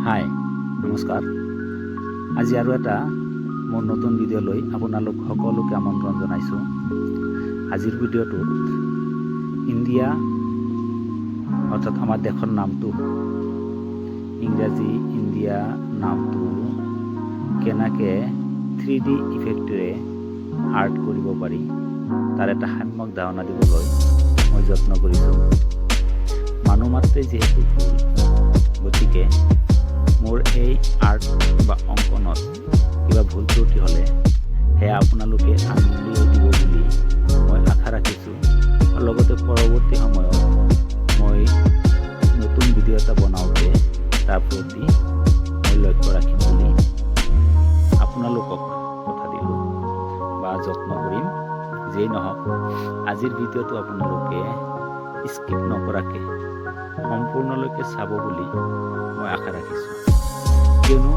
হাই নমস্কাৰ। আজি আৰু এটা মোৰ নতুন ভিডিঅ' লৈ আপোনালোক সকলোকে আমন্ত্ৰণ জনাইছোঁ। আজিৰ ভিডিঅ'টোত ইণ্ডিয়া অৰ্থাৎ আমাৰ দেশৰ নামটো ইংৰাজী ইণ্ডিয়া নামটো কেনেকৈ 3D ইফেক্টেৰে আৰ্ট কৰিব পাৰি তাৰ এটা সম্যক ধাৰণা দিবলৈ মই যত্ন কৰিছোঁ। মানুহ মাত্ৰেই যিহেতু ভুল, গতিকে মোৰ এই আৰ্ট বা অংকনত কিবা ভুল ত্ৰুটি হ'লে সেয়া আপোনালোকে আঙুলিয়াই দিব বুলি মই আশা ৰাখিছোঁ। আৰু লগতে পৰৱৰ্তী সময়ত মই নতুন ভিডিঅ' এটা বনাওঁতে তাৰ প্ৰতি মই লক্ষ্য ৰাখিম বুলি আপোনালোকক কথা দিলোঁ বা যত্ন কৰিম। যেই নহওক, আজিৰ ভিডিঅ'টো আপোনালোকে স্কিপ নকৰাকৈ সম্পূৰ্ণলৈকে চাব বুলি মই আশা ৰাখিছোঁ, কিয়নো